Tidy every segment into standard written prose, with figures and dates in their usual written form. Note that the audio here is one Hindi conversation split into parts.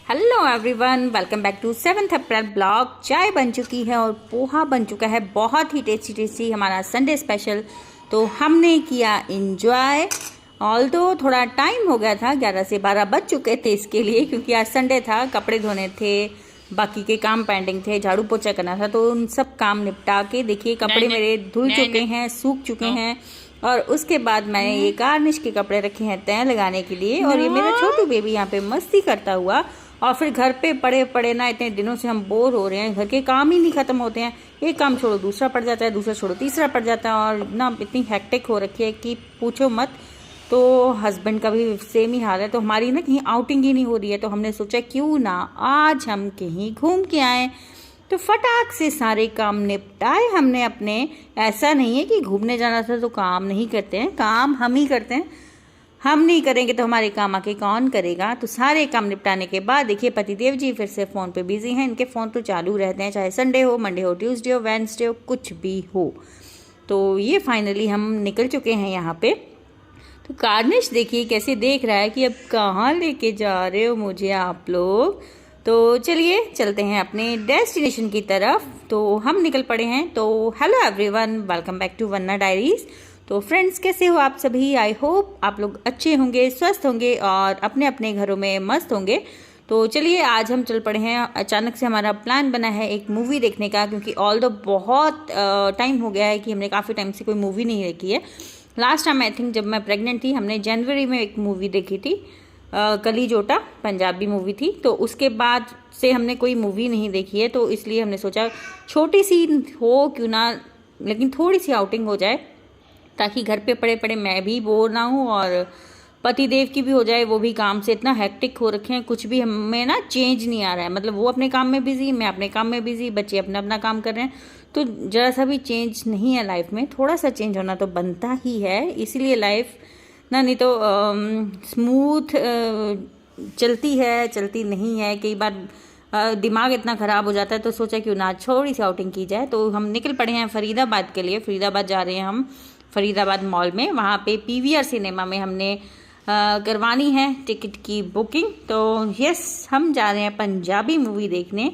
Hello everyone, welcome back to 7th April blog. चाय बन चुकी है और पोहा बन चुका है, बहुत ही टेस्टी हमारा संडे स्पेशल। तो हमने किया इंजॉय। ऑल्दो थोड़ा टाइम हो गया था, 11 से 12 बज चुके थे इसके लिए, क्योंकि आज संडे था। कपड़े धोने थे, बाकी के काम पेंडिंग थे, झाड़ू पोछा करना था, तो उन सब काम निपटा के देखिए कपड़े मेरे धुल चुके हैं, सूख चुके हैं। और उसके बाद मैंने ये गार्निश के कपड़े रखे हैं तय लगाने के लिए। और ये मेरा छोटू बेबी यहाँ पे मस्ती करता हुआ। और फिर घर पे पड़े पड़े ना इतने दिनों से हम बोर हो रहे हैं, घर के काम ही नहीं खत्म होते हैं। एक काम छोड़ो दूसरा पड़ जाता है, दूसरा छोड़ो तीसरा पड़ जाता है, और ना इतनी हेक्टिक हो रखी है कि पूछो मत। तो हस्बैंड का भी सेम ही हाल है। तो हमारी ना कहीं आउटिंग ही नहीं हो रही है, तो हमने सोचा क्यों ना आज हम कहीं घूम के आए। तो फटाक से सारे काम निपटाए हमने अपने। ऐसा नहीं है कि घूमने जाना था तो काम नहीं करते हैं, काम हम ही करते हैं। हम नहीं करेंगे तो हमारे काम आके कौन करेगा। तो सारे काम निपटाने के बाद देखिए पतिदेव जी फिर से फ़ोन पे बिजी हैं। इनके फ़ोन तो चालू रहते हैं, चाहे संडे हो, मंडे हो, ट्यूसडे हो, वेडनेसडे हो, कुछ भी हो। तो ये फाइनली हम निकल चुके हैं यहाँ पे। तो गार्निश देखिए कैसे देख रहा है कि अब कहाँ लेके जा रहे हो मुझे आप लोग। तो चलिए चलते हैं अपने डेस्टिनेशन की तरफ। तो हम निकल पड़े हैं। तो hello everyone, welcome back to wanna diaries. तो फ्रेंड्स, कैसे हो आप सभी? आई होप आप लोग अच्छे होंगे, स्वस्थ होंगे और अपने अपने घरों में मस्त होंगे। तो चलिए आज हम चल पड़े हैं। अचानक से हमारा प्लान बना है एक मूवी देखने का, क्योंकि ऑल्दो बहुत टाइम हो गया है कि हमने काफ़ी टाइम से कोई मूवी नहीं देखी है। लास्ट टाइम आई थिंक जब मैं प्रेग्नेंट थी, हमने जनवरी में एक मूवी देखी थी, कली जोटा, पंजाबी मूवी थी। तो उसके बाद से हमने कोई मूवी नहीं देखी है। तो इसलिए हमने सोचा छोटी सी हो क्यों ना, लेकिन थोड़ी सी आउटिंग हो जाए, ताकि घर पे पड़े पड़े मैं भी बोर ना हूँ और पतिदेव की भी हो जाए। वो भी काम से इतना हेक्टिक हो रखे हैं, कुछ भी हमें ना चेंज नहीं आ रहा है। मतलब वो अपने काम में बिजी, मैं अपने काम में बिजी, बच्चे अपना अपना काम कर रहे हैं। तो ज़रा सा भी चेंज नहीं है लाइफ में। थोड़ा सा चेंज होना तो बनता ही है, इसीलिए लाइफ ना नहीं तो स्मूथ चलती है, चलती नहीं है। कई बार दिमाग इतना ख़राब हो जाता है। तो सोचा क्यों ना थोड़ी सी आउटिंग की जाए। तो हम निकल पड़े हैं फरीदाबाद के लिए। फरीदाबाद जा रहे हैं हम, फरीदाबाद मॉल में। वहाँ पे पीवीआर सिनेमा में हमने करवानी है टिकट की बुकिंग। तो यस, हम जा रहे हैं पंजाबी मूवी देखने।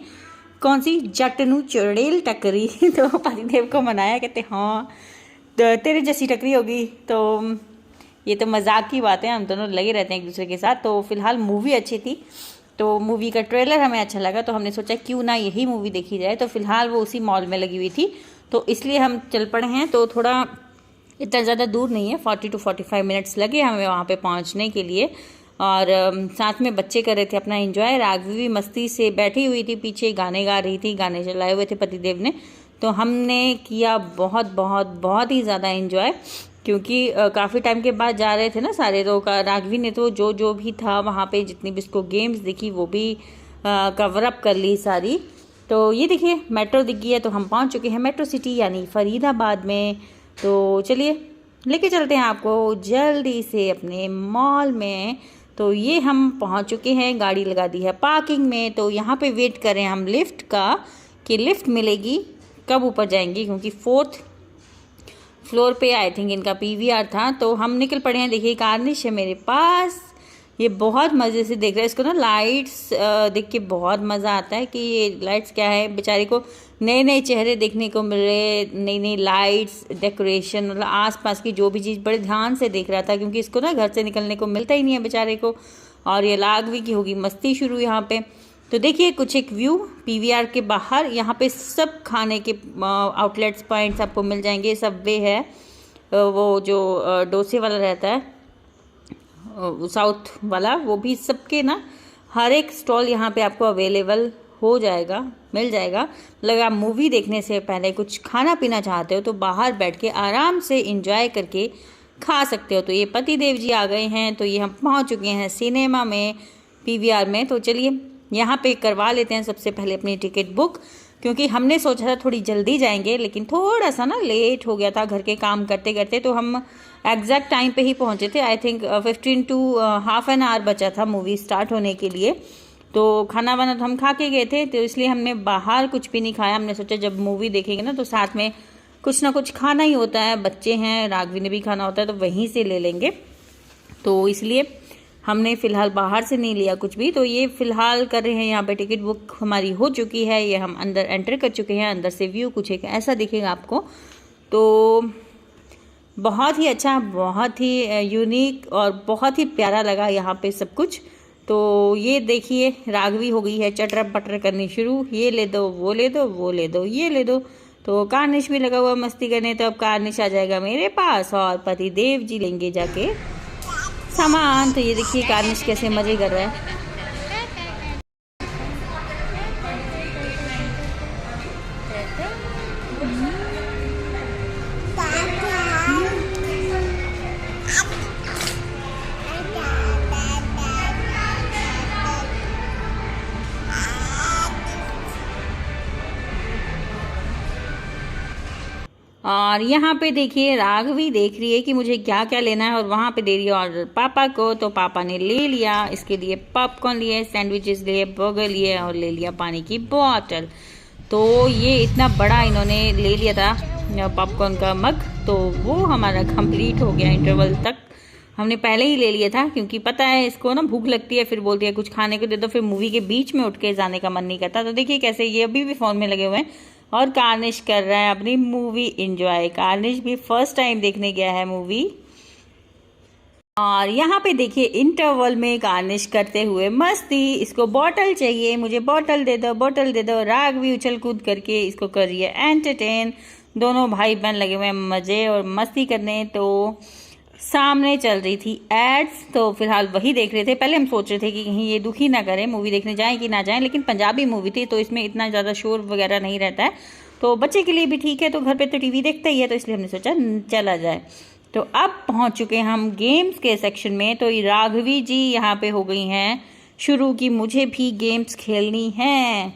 कौन सी? जटनू चुड़ैल टकरी। तो पतिदेव को मनाया, कहते हाँ तो तेरे जैसी टकरी होगी। तो ये तो मजाक की बात है, हम दोनों लगे रहते हैं एक दूसरे के साथ। तो फिलहाल मूवी अच्छी थी, तो मूवी का ट्रेलर हमें अच्छा लगा, तो हमने सोचा क्यों ना यही मूवी देखी जाए। तो फिलहाल वो उसी मॉल में लगी हुई थी, तो इसलिए हम चल पड़े हैं। तो थोड़ा इतना ज़्यादा दूर नहीं है, 40 to 45 मिनट्स लगे हमें वहाँ पे पहुँचने के लिए। और साथ में बच्चे कर रहे थे अपना एंजॉय। राघवी भी मस्ती से बैठी हुई थी, पीछे गाने गा रही थी, गाने चलाए हुए थे पतिदेव ने। तो हमने किया बहुत बहुत बहुत ही ज़्यादा एंजॉय, क्योंकि काफ़ी टाइम के बाद जा रहे थे ना सारे। तो राघवी ने तो जो जो भी था वहाँ पे, जितनी भी उसको गेम्स दिखी वो भी कवर अप कर ली सारी। तो ये देखिए मेट्रो दिख गई है, तो हम पहुँच चुके हैं मेट्रो सिटी यानी फरीदाबाद में। तो चलिए लेके चलते हैं आपको जल्दी से अपने मॉल में। तो ये हम पहुंच चुके हैं, गाड़ी लगा दी है पार्किंग में। तो यहाँ पे वेट करें हम लिफ्ट का, कि लिफ्ट मिलेगी कब ऊपर जाएंगी, क्योंकि 4th फ्लोर पे आई थिंक इनका पीवीआर था। तो हम निकल पड़े हैं। देखिए गार्निश है मेरे पास, ये बहुत मज़े से देख रहा है इसको ना। लाइट्स देख के बहुत मज़ा आता है कि ये लाइट्स क्या है। बेचारे को नए नए चेहरे देखने को मिल रहे, नई नई लाइट्स, डेकोरेशन, मतलब आसपास की जो भी चीज़ बड़े ध्यान से देख रहा था, क्योंकि इसको ना घर से निकलने को मिलता ही नहीं है बेचारे को। और ये राघवी की होगी मस्ती शुरू यहाँ पे। तो देखिए कुछ एक व्यू पीवीआर के बाहर। यहाँ पे सब खाने के आउटलेट्स पॉइंट्स आपको मिल जाएंगे। सबवे है, वो जो डोसे वाला रहता है साउथ वाला, वो भी सबके ना हर एक स्टॉल यहाँ पे आपको अवेलेबल हो जाएगा, मिल जाएगा। मतलब आप मूवी देखने से पहले कुछ खाना पीना चाहते हो तो बाहर बैठ के आराम से एंजॉय करके खा सकते हो। तो ये पतिदेव जी आ गए हैं, तो ये हम पहुँच चुके हैं सिनेमा में, पीवीआर में। तो चलिए यहाँ पे करवा लेते हैं सबसे पहले अपनी टिकट बुक, क्योंकि हमने सोचा था थोड़ी जल्दी जाएंगे, लेकिन थोड़ा सा ना लेट हो गया था घर के काम करते करते। तो हम एग्जैक्ट टाइम पे ही पहुंचे थे। I think 15 to half an hour बचा था मूवी स्टार्ट होने के लिए। तो खाना वाना तो हम खा के गए थे, तो इसलिए हमने बाहर कुछ भी नहीं खाया। हमने सोचा जब मूवी देखेंगे ना तो साथ में कुछ ना कुछ खाना ही होता है, बच्चे हैं, राघवी ने भी खाना होता है, तो वहीं से ले लेंगे। तो इसलिए हमने फ़िलहाल बाहर से नहीं लिया कुछ भी। तो ये फ़िलहाल कर रहे हैं यहाँ पे, टिकट बुक हमारी हो चुकी है, ये हम अंदर एंटर कर चुके हैं। अंदर से व्यू कुछ एक ऐसा दिखेगा आपको। तो बहुत ही अच्छा, बहुत ही यूनिक और बहुत ही प्यारा लगा यहाँ पे सब कुछ। तो ये देखिए राघवी हो गई है चटर पटर करनी शुरू, ये ले दो, वो ले दो, वो ले दो, ये ले दो। तो कार्निश भी लगा हुआ मस्ती करने। तो अब कार्निश आ जाएगा मेरे पास और पति देव जी लेंगे जाके सामान। तो ये देखिए कार्निश कैसे मजे कर रहा है। और यहाँ पे देखिए राघवी देख रही है कि मुझे क्या क्या लेना है और वहाँ पे दे रही है ऑर्डर पापा को। तो पापा ने ले लिया, इसके लिए पॉपकॉर्न लिए, सैंडविचेस लिए, बर्गर लिए और ले लिया पानी की बोतल। तो ये इतना बड़ा इन्होंने ले लिया था पॉपकॉर्न का मग। तो वो हमारा कंप्लीट हो गया इंटरवल तक। हमने पहले ही ले लिया था क्योंकि पता है इसको ना भूख लगती है, फिर बोलती है कुछ खाने को दे दो, फिर मूवी के बीच में उठ के जाने का मन नहीं करता। तो देखिए कैसे ये अभी भी फ़ोन में लगे हुए हैं और कार्निश कर रहा है अपनी मूवी एंजॉय। कार्निश भी फर्स्ट टाइम देखने गया है मूवी। और यहाँ पे देखिए इंटरवल में कार्निश करते हुए मस्ती, इसको बॉटल चाहिए, मुझे बॉटल दे दो, बॉटल दे दो। राघवी उछल कूद करके इसको कर रही है एंटरटेन। दोनों भाई बहन लगे हुए हैं मज़े और मस्ती करने। तो सामने चल रही थी एड्स, तो फिलहाल वही देख रहे थे। पहले हम सोच रहे थे कि कहीं ये दुखी ना करें, मूवी देखने जाएं कि ना जाएं, लेकिन पंजाबी मूवी थी तो इसमें इतना ज़्यादा शोर वगैरह नहीं रहता है, तो बच्चे के लिए भी ठीक है। तो घर पे तो टीवी देखता ही है, तो इसलिए हमने सोचा चला जाए। तो अब पहुंच चुके हैं हम गेम्स के सेक्शन में। तो राघवी जी यहाँ पे हो गई हैं शुरू की मुझे भी गेम्स खेलनी है।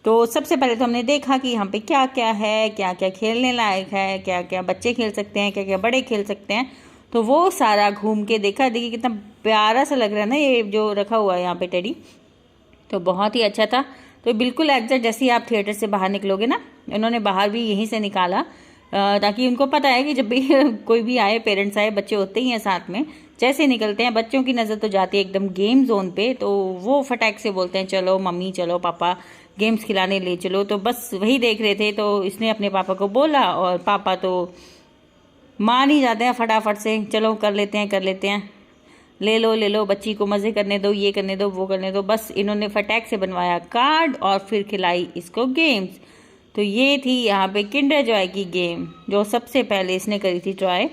तो सबसे पहले तो हमने देखा कि यहाँ पे क्या क्या है, क्या क्या खेलने लायक है, क्या क्या बच्चे खेल सकते हैं, क्या क्या बड़े खेल सकते हैं। तो वो सारा घूम के देखा। देखिए कितना प्यारा सा लग रहा है ना ये जो रखा हुआ है यहाँ पे टेडी। तो बहुत ही अच्छा था। तो बिल्कुल एग्जैक्ट जैसे ही आप थिएटर से बाहर निकलोगे ना, इन्होंने बाहर भी यहीं से निकाला ताकि उनको पता है कि जब भी कोई भी आए, पेरेंट्स आए, बच्चे होते ही हैं साथ में, जैसे निकलते हैं बच्चों की नज़र तो जाती है एकदम गेम जोन पे। तो वो फटाक से बोलते हैं चलो मम्मी, चलो पापा गेम्स खिलाने ले चलो। तो बस वही देख रहे थे। तो इसने अपने पापा को बोला और पापा तो मान ही जाते हैं फटाफट से, चलो कर लेते हैं, कर लेते हैं, ले लो ले लो, बच्ची को मज़े करने दो, ये करने दो, वो करने दो। बस इन्होंने फटाक से बनवाया कार्ड और फिर खिलाई इसको गेम्स। तो ये थी यहाँ पे किंडर जॉय की गेम जो सबसे पहले इसने करी थी ट्राई।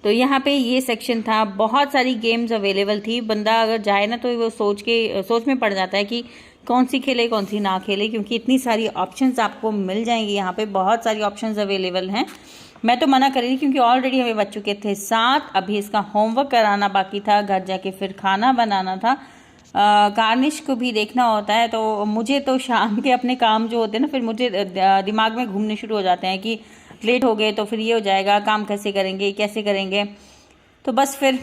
तो यहाँ पे ये सेक्शन था, बहुत सारी गेम्स अवेलेबल थी। बंदा अगर जाए ना तो वो सोच में पड़ जाता है कि कौन सी खेले कौन सी ना खेले, क्योंकि इतनी सारी ऑप्शंस आपको मिल जाएंगी। यहाँ पे बहुत सारी ऑप्शंस अवेलेबल हैं। मैं तो मना कर रही थी क्योंकि ऑलरेडी हमें बच चुके थे 7। अभी इसका होमवर्क कराना बाकी था, घर जाके फिर खाना बनाना था, कार्निश को भी देखना होता है। तो मुझे तो शाम के अपने काम जो होते हैं ना, फिर मुझे दिमाग में घूमने शुरू हो जाते हैं कि लेट हो गए तो फिर ये हो जाएगा, काम कैसे करेंगे, कैसे करेंगे। तो बस फिर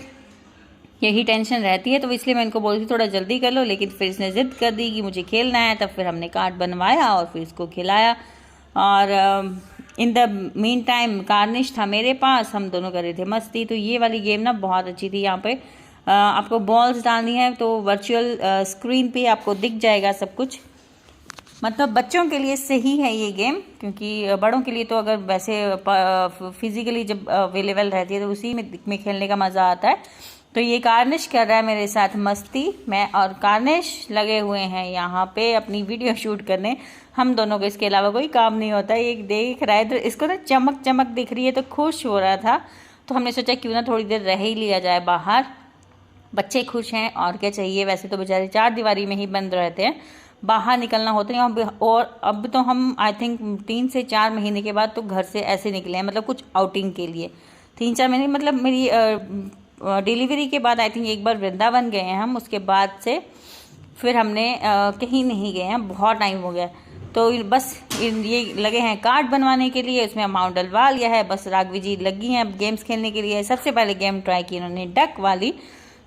यही टेंशन रहती है। तो इसलिए मैं इनको बोली थी थोड़ा जल्दी कर लो, लेकिन फिर इसने ज़िद कर दी कि मुझे खेलना है। तब फिर हमने कार्ड बनवाया और फिर इसको खिलाया। और in the mean time Cornish था मेरे पास, हम दोनों कर रहे थे मस्ती। तो ये वाली गेम ना बहुत अच्छी थी। यहाँ पे आपको बॉल्स डालनी है तो वर्चुअल स्क्रीन पे आपको दिख जाएगा सब कुछ। मतलब बच्चों के लिए सही है ये गेम, क्योंकि बड़ों के लिए तो अगर वैसे फिजिकली जब अवेलेबल रहती है तो उसी में खेलने का मज़ा आता है। तो ये कार्निश कर रहा है मेरे साथ मस्ती, मैं और कार्निश लगे हुए हैं यहाँ पे अपनी वीडियो शूट करने। हम दोनों को इसके अलावा कोई काम नहीं होता। ये देख रहा है तो इसको ना चमक चमक दिख रही है तो खुश हो रहा था। तो हमने सोचा क्यों ना थोड़ी देर रह ही लिया जाए बाहर, बच्चे खुश हैं और क्या चाहिए। वैसे तो बेचारे 4 दीवारी में ही बंद रहते हैं, बाहर निकलना होता है। और अब तो हम आई थिंक 3 से 4 महीने के बाद तो घर से ऐसे निकले हैं, मतलब कुछ आउटिंग के लिए। 3-4 महीने मतलब मेरी डिलीवरी के बाद आई थिंक एक बार वृंदावन गए हैं हम, उसके बाद से फिर हमने कहीं नहीं गए हैं, बहुत टाइम हो गया। तो बस ये लगे हैं कार्ड बनवाने के लिए, उसमें अमाउंट डलवा लिया है। बस राघवी जी लगी हैं अब गेम्स खेलने के लिए। सबसे पहले गेम ट्राई की इन्होंने डक वाली,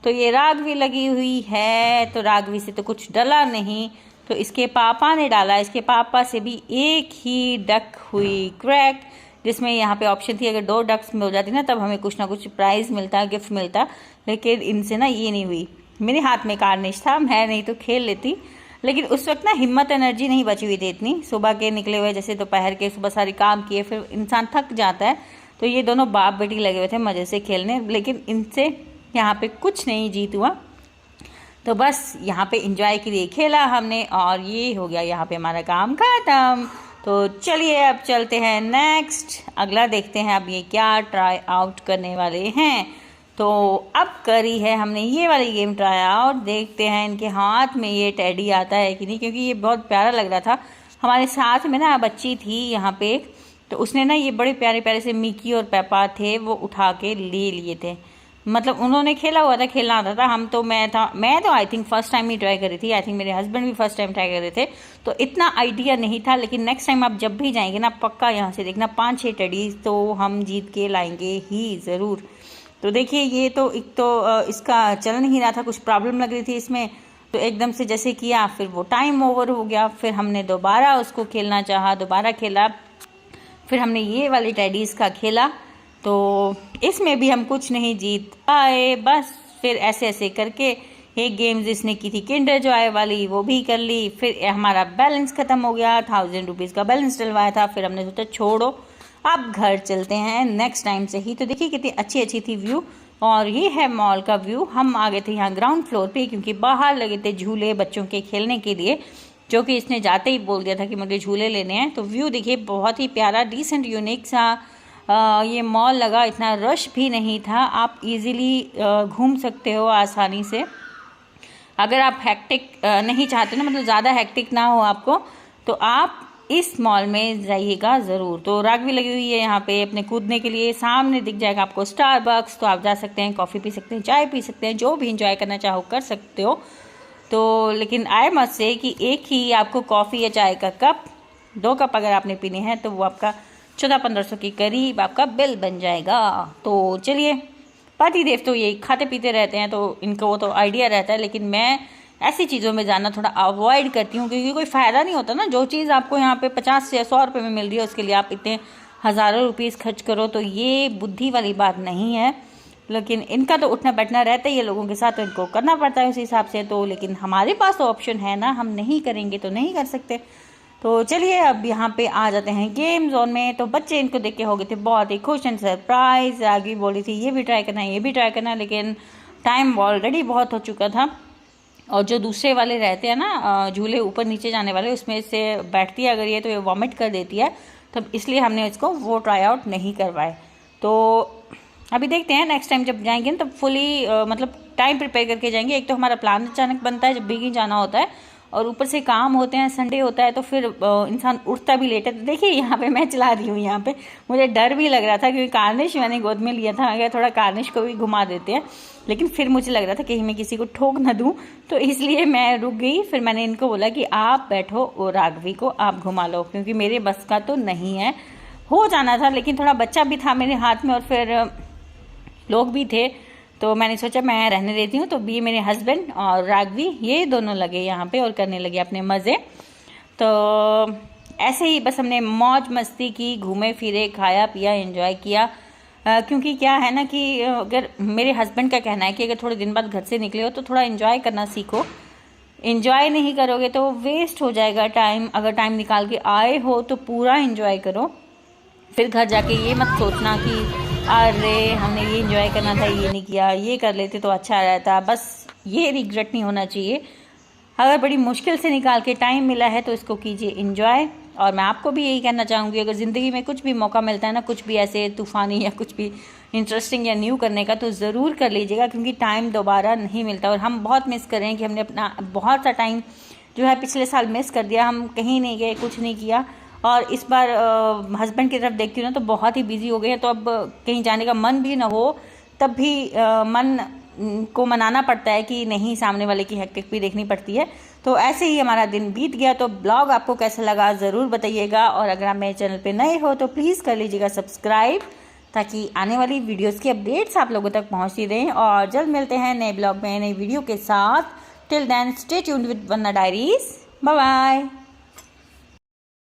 तो ये राघवी लगी हुई है। तो राघवी से तो कुछ डला नहीं, तो इसके पापा ने डाला। इसके पापा से भी एक ही डक हुई क्रैक। जिसमें यहाँ पे ऑप्शन थी अगर 2 डक्स में हो जाती ना तब हमें कुछ ना कुछ प्राइज़ मिलता, गिफ्ट मिलता, लेकिन इनसे ना ये नहीं हुई। मेरे हाथ में कार्निश था, मैं नहीं तो खेल लेती, लेकिन उस वक्त ना हिम्मत एनर्जी नहीं बची हुई थी इतनी। सुबह के निकले हुए जैसे दोपहर के सुबह सारे काम किए, फिर इंसान थक जाता है, तो ये दोनों बाप बेटी लगे हुए थे मज़े से खेलने, लेकिन इनसे यहाँ पे कुछ नहीं जीत हुआ। तो बस यहाँ पे एंजॉय के लिए खेला हमने और ये हो गया यहाँ पे हमारा काम खत्म। तो चलिए अब चलते हैं नेक्स्ट, अगला देखते हैं अब ये क्या ट्राई आउट करने वाले हैं। तो अब करी है हमने ये वाली गेम ट्राई आउट, देखते हैं इनके हाथ में ये टेडी आता है कि नहीं, क्योंकि ये बहुत प्यारा लग रहा था। हमारे साथ में ना बच्ची थी यहाँ पे, तो उसने ना ये बड़े प्यारे प्यारे से मिकी और पेपा थे वो उठा के ले लिए थे, मतलब उन्होंने खेला हुआ था, खेलना आता था। मैं तो I think first time he try करी थी, आई थिंक मेरे हस्बैंड भी फर्स्ट टाइम ट्राई कर रहे थे, तो इतना आइडिया नहीं था। लेकिन नेक्स्ट टाइम आप जब भी जाएंगे ना पक्का यहाँ से देखना 5-6 टेडीज तो हम जीत के लाएंगे ही ज़रूर। तो देखिए ये तो एक तो इसका चल नहीं रहा था, कुछ प्रॉब्लम लग रही थी इसमें, तो एकदम से जैसे किया फिर वो टाइम ओवर हो गया। फिर हमने दोबारा उसको खेलना चाहा, दोबारा खेला, फिर हमने ये वाली टेडीज़ का खेला, तो इसमें भी हम कुछ नहीं जीत पाए। बस फिर ऐसे ऐसे करके एक गेम्स इसने की थी किंडर जॉय वाली, वो भी कर ली। फिर हमारा बैलेंस ख़त्म हो गया, 1000 रुपीज़ का बैलेंस डलवाया था। फिर हमने सोचा छोड़ो अब घर चलते हैं नेक्स्ट टाइम से ही। तो देखिए कितनी अच्छी अच्छी थी व्यू, और ये है मॉल का व्यू। हम आ गए थे यहाँ ग्राउंड फ्लोर पे, क्योंकि बाहर लगे थे झूले बच्चों के खेलने के लिए, जो कि इसने जाते ही बोल दिया था कि मुझे झूले लेने हैं। तो व्यू देखिए बहुत ही प्यारा, डिसेंट, यूनिक सा ये मॉल लगा, इतना रश भी नहीं था, आप इजीली घूम सकते हो आसानी से। अगर आप हेक्टिक नहीं चाहते ना, मतलब ज़्यादा हेक्टिक ना हो आपको, तो आप इस मॉल में जाइएगा ज़रूर। तो राग भी लगी हुई है यहाँ पे अपने कूदने के लिए, सामने दिख जाएगा आपको स्टारबक्स, तो आप जा सकते हैं, कॉफ़ी पी सकते हैं, चाय पी सकते हैं, जो भी इंजॉय करना चाहो कर सकते हो। तो लेकिन आई मस्ट से कि एक ही आपको कॉफ़ी या चाय का कप, 2 कप अगर आपने पीने हैं तो वो आपका 1400-1500 के करीब आपका बिल बन जाएगा। तो चलिए, पति देव तो ये खाते पीते रहते हैं, तो इनको वो तो आइडिया रहता है, लेकिन मैं ऐसी चीज़ों में जाना थोड़ा अवॉइड करती हूँ, क्योंकि कोई फ़ायदा नहीं होता ना। जो चीज़ आपको यहाँ पे 50 से 100 रुपये में मिल रही है, उसके लिए आप इतने हज़ारों रुपीज़ खर्च करो, तो ये बुद्धि वाली बात नहीं है। लेकिन इनका तो उठना बैठना रहता ही है लोगों के साथ, तो इनको करना पड़ता है उस हिसाब से। तो लेकिन हमारे पास तो ऑप्शन है ना, हम नहीं करेंगे तो नहीं कर सकते। तो चलिए अब यहाँ पे आ जाते हैं गेम जोन में। तो बच्चे इनको देख के हो गए थे बहुत ही खुश एंड सरप्राइज, आगे बोली थी ये भी ट्राई करना है, ये भी ट्राई करना, लेकिन टाइम ऑलरेडी बहुत हो चुका था। और जो दूसरे वाले रहते हैं ना झूले ऊपर नीचे जाने वाले, उसमें से बैठती है अगर ये तो ये वॉमिट कर देती है, तो इसलिए हमने इसको वो ट्राई आउट नहीं करवाए। तो अभी देखते हैं नेक्स्ट टाइम जब जाएंगे ना, तो फुली मतलब टाइम प्रिपेयर करके जाएंगे। एक तो हमारा प्लान अचानक बनता है जब भी कहीं जाना होता है, और ऊपर से काम होते हैं, संडे होता है, तो फिर इंसान उठता भी लेट है। तो देखिए यहाँ पे मैं चला रही हूँ, यहाँ पे मुझे डर भी लग रहा था, क्योंकि कार्निश मैंने गोद में लिया था, अगर थोड़ा कार्निश को भी घुमा देते हैं, लेकिन फिर मुझे लग रहा था कहीं मैं किसी को ठोक ना दूँ, तो इसलिए मैं रुक गई। फिर मैंने इनको बोला कि आप बैठो और राघवी को आप घुमा लो, क्योंकि मेरे बस का तो नहीं है। हो जाना था, लेकिन थोड़ा बच्चा भी था मेरे हाथ में और फिर लोग भी थे, तो मैंने सोचा मैं रहने देती हूँ। तो भी मेरे हस्बैंड और राघवी ये दोनों लगे यहाँ पे और करने लगे अपने मज़े। तो ऐसे ही बस हमने मौज मस्ती की, घूमे फिरे, खाया पिया, एंजॉय किया। क्योंकि क्या है ना कि अगर मेरे हस्बैंड का कहना है कि अगर थोड़े दिन बाद घर से निकले हो तो थोड़ा एंजॉय करना सीखो। एंजॉय नहीं करोगे तो वेस्ट हो जाएगा टाइम। अगर टाइम निकाल के आए हो तो पूरा एंजॉय करो, फिर घर जाके ये मत सोचना कि अरे हमने ये एंजॉय करना था, ये नहीं किया, ये कर लेते तो अच्छा रहता। बस ये रिग्रेट नहीं होना चाहिए। अगर बड़ी मुश्किल से निकाल के टाइम मिला है तो इसको कीजिए एंजॉय। और मैं आपको भी यही कहना चाहूँगी, अगर ज़िंदगी में कुछ भी मौका मिलता है ना, कुछ भी ऐसे तूफ़ानी या कुछ भी इंटरेस्टिंग या न्यू करने का, तो ज़रूर कर लीजिएगा, क्योंकि टाइम दोबारा नहीं मिलता। और हम बहुत मिस कर रहे हैं कि हमने अपना बहुत सा टाइम जो है पिछले साल मिस कर दिया। हम कहीं नहीं गए, कुछ नहीं किया। और इस बार हस्बैंड की तरफ देखती हूँ ना तो बहुत ही बिजी हो गए हैं, तो अब कहीं जाने का मन भी ना हो तब भी मन को मनाना पड़ता है कि नहीं, सामने वाले की हेक्टिक भी देखनी पड़ती है। तो ऐसे ही हमारा दिन बीत गया। तो ब्लॉग आपको कैसा लगा ज़रूर बताइएगा, और अगर आप मेरे चैनल पे नए हो तो प्लीज़ कर लीजिएगा सब्सक्राइब, ताकि आने वाली वीडियोस की अपडेट्स आप लोगों तक पहुँचती रहें। और जल्द मिलते हैं नए ब्लॉग में, नई वीडियो के साथ। Till then stay tuned with Vandana diaries. Bye bye.